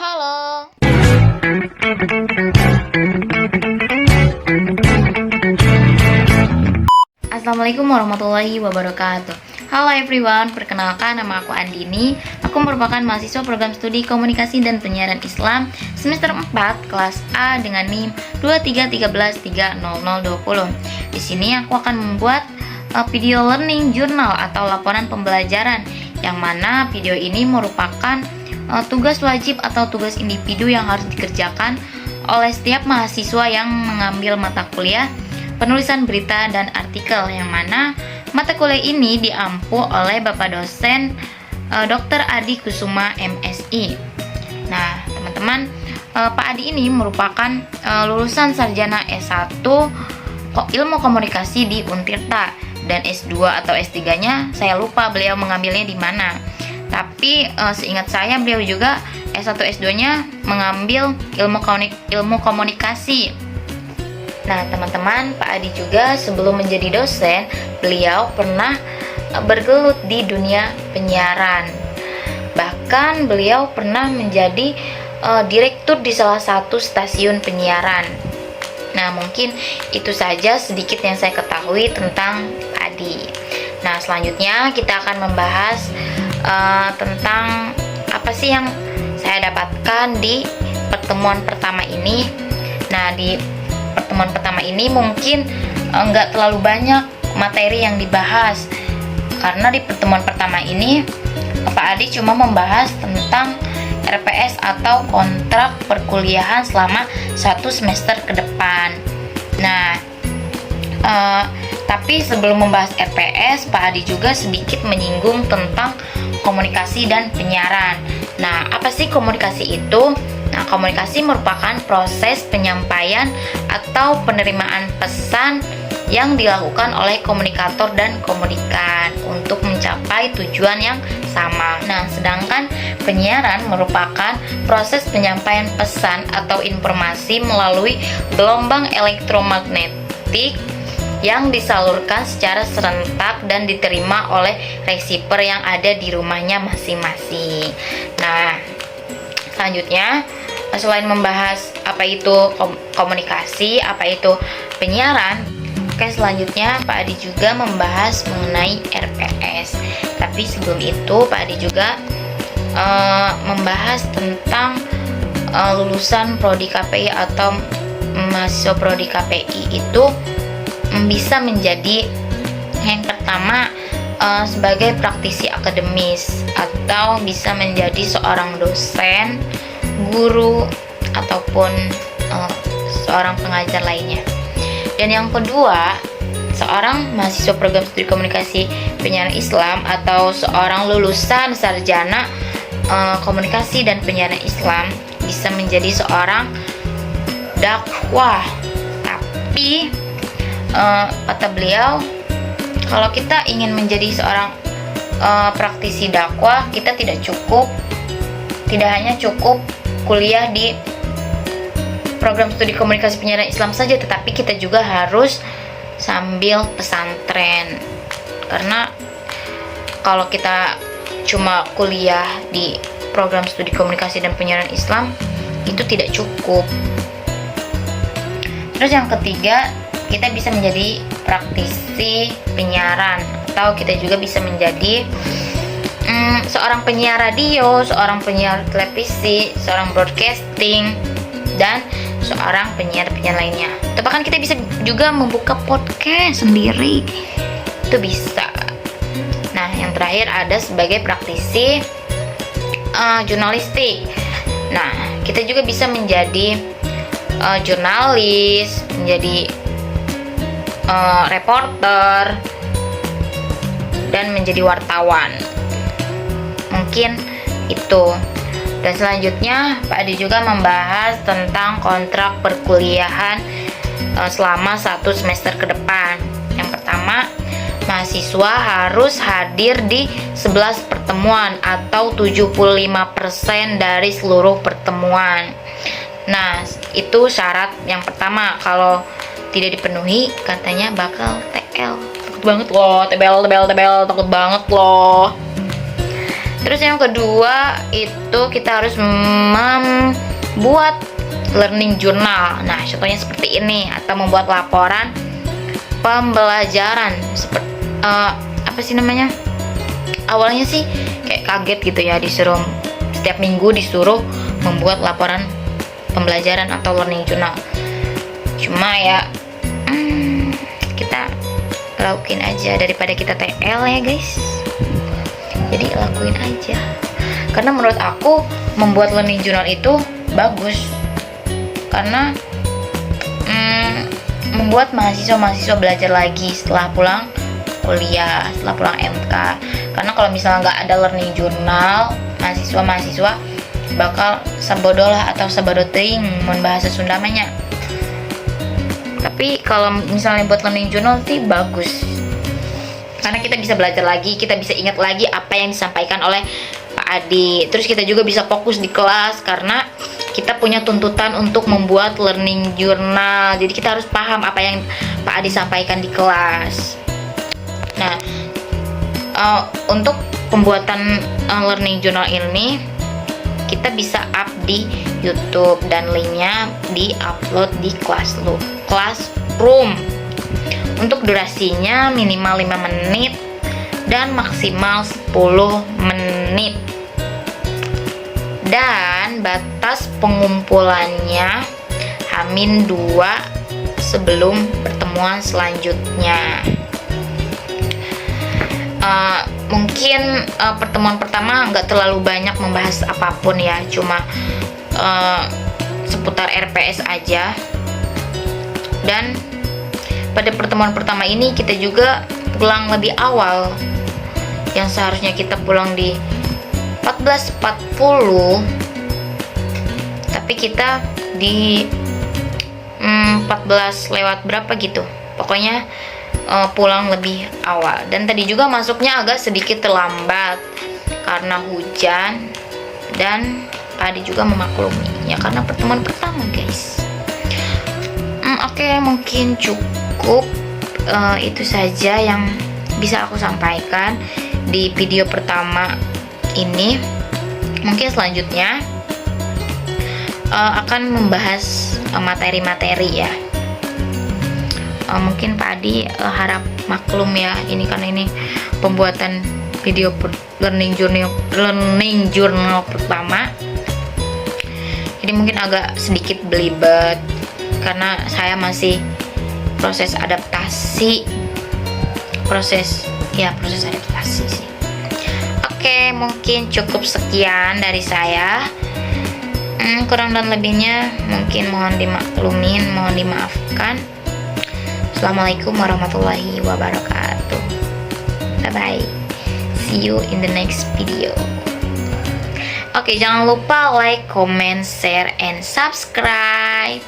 Halo. Assalamualaikum warahmatullahi wabarakatuh. Halo everyone, perkenalkan nama aku Andini. Aku merupakan mahasiswa program studi komunikasi dan penyiaran Islam semester 4 kelas A dengan NIM 231130020. Di sini aku akan membuat video learning journal atau laporan pembelajaran, yang mana video ini merupakan tugas wajib atau tugas individu yang harus dikerjakan oleh setiap mahasiswa yang mengambil mata kuliah penulisan berita dan artikel, yang mana mata kuliah ini diampu oleh Bapak dosen Dr. Adi Kusuma MSI. Nah, teman-teman, Pak Adi ini merupakan lulusan sarjana S1 Ilmu Komunikasi di Untirta, dan S2 atau S3-nya saya lupa beliau mengambilnya di mana. Tapi seingat saya beliau juga S1 S2-nya mengambil ilmu komunikasi. Nah, teman-teman, Pak Adi juga sebelum menjadi dosen, beliau pernah bergelut di dunia penyiaran. Bahkan beliau pernah menjadi direktur di salah satu stasiun penyiaran. Nah, mungkin itu saja sedikit yang saya ketahui tentang Pak Adi. Nah, selanjutnya kita akan membahas tentang apa sih yang saya dapatkan di pertemuan pertama ini. Nah, di pertemuan pertama ini mungkin nggak terlalu banyak materi yang dibahas, karena di pertemuan pertama ini Pak Adi cuma membahas tentang RPS atau kontrak perkuliahan selama 1 semester ke depan. Nah, tapi sebelum membahas RPS, Pak Adi juga sedikit menyinggung tentang komunikasi dan penyiaran. Nah, apa sih komunikasi itu? Nah, komunikasi merupakan proses penyampaian atau penerimaan pesan yang dilakukan oleh komunikator dan komunikan untuk mencapai tujuan yang sama. Nah, sedangkan penyiaran merupakan proses penyampaian pesan atau informasi melalui gelombang elektromagnetik yang disalurkan secara serentak dan diterima oleh receiver yang ada di rumahnya masing-masing. Nah, selanjutnya, selain membahas apa itu komunikasi, apa itu penyiaran, selanjutnya Pak Adi juga membahas mengenai RPS. Tapi sebelum itu, Pak Adi juga membahas tentang lulusan Prodi KPI atau mahasiswa Prodi KPI itu bisa menjadi yang pertama sebagai praktisi akademis, atau bisa menjadi seorang dosen, guru, ataupun seorang pengajar lainnya. Dan yang kedua, seorang mahasiswa program studi komunikasi penyiaran Islam atau seorang lulusan sarjana komunikasi dan penyiaran Islam bisa menjadi seorang dakwah. Tapi kata beliau, kalau kita ingin menjadi seorang praktisi dakwah, kita tidak hanya cukup kuliah di program studi komunikasi penyiaran Islam saja, tetapi kita juga harus sambil pesantren. Karena kalau kita cuma kuliah di program studi komunikasi dan penyiaran Islam, itu tidak cukup. Terus yang ketiga, kita bisa menjadi praktisi penyiaran, atau kita juga bisa menjadi seorang penyiar radio, seorang penyiar televisi, seorang broadcasting, dan seorang penyiar lainnya. Atau bahkan kita bisa juga membuka podcast sendiri, itu bisa. Nah, yang terakhir ada sebagai praktisi jurnalistik. Nah, kita juga bisa menjadi jurnalis, menjadi reporter, dan menjadi wartawan. Mungkin itu. Dan selanjutnya Pak Adi juga membahas tentang kontrak perkuliahan selama 1 semester ke depan. Yang pertama, mahasiswa harus hadir di 11 pertemuan atau 75% dari seluruh pertemuan. Nah, itu syarat yang pertama. Kalau tidak dipenuhi, katanya bakal TL. Takut banget loh, tebel, takut banget loh. Terus yang kedua itu kita harus membuat learning journal. Nah, contohnya seperti ini, atau membuat laporan pembelajaran. Apa sih namanya? Awalnya sih kayak kaget gitu ya, disuruh setiap minggu disuruh membuat laporan pembelajaran atau learning journal. Cuma ya kita lakuin aja daripada kita TL ya guys. Jadi lakuin aja. Karena menurut aku membuat learning journal itu bagus. Karena membuat mahasiswa belajar lagi setelah pulang kuliah, setelah pulang MK. Karena kalau misalnya nggak ada learning journal, mahasiswa bakal sebodolah atau sebodoting mun bahasa Sundamanya. Tapi kalau misalnya buat learning journal sih bagus. Karena kita bisa belajar lagi, kita bisa ingat lagi apa yang disampaikan oleh Pak Adi. Terus kita juga bisa fokus di kelas karena kita punya tuntutan untuk membuat learning journal. Jadi kita harus paham apa yang Pak Adi sampaikan di kelas. Nah, untuk pembuatan learning journal ini kita bisa up di YouTube dan linknya di-upload di Classroom. Untuk durasinya minimal 5 menit dan maksimal 10 menit. Dan batas pengumpulannya H-2 sebelum pertemuan selanjutnya. Mungkin pertemuan pertama nggak terlalu banyak membahas apapun ya, cuma seputar RPS aja. Dan pada pertemuan pertama ini kita juga pulang lebih awal, yang seharusnya kita pulang di 14.40, tapi kita di 14 lewat berapa gitu, pokoknya pulang lebih awal. Dan tadi juga masuknya agak sedikit terlambat karena hujan, dan Padi juga memaklumi ya karena pertemuan pertama guys. Oke, mungkin cukup itu saja yang bisa aku sampaikan di video pertama ini. Mungkin selanjutnya akan membahas materi-materi ya. Mungkin Pak Adi harap maklum ya, ini karena ini pembuatan video learning journal pertama. Jadi mungkin agak sedikit belibet karena saya masih proses adaptasi sih. Oke, mungkin cukup sekian dari saya. Kurang dan lebihnya mungkin mohon dimaklumin, mohon dimaafkan. Assalamualaikum warahmatullahi wabarakatuh. Bye bye. See you in the next video. Oke, jangan lupa like, comment, share, and subscribe.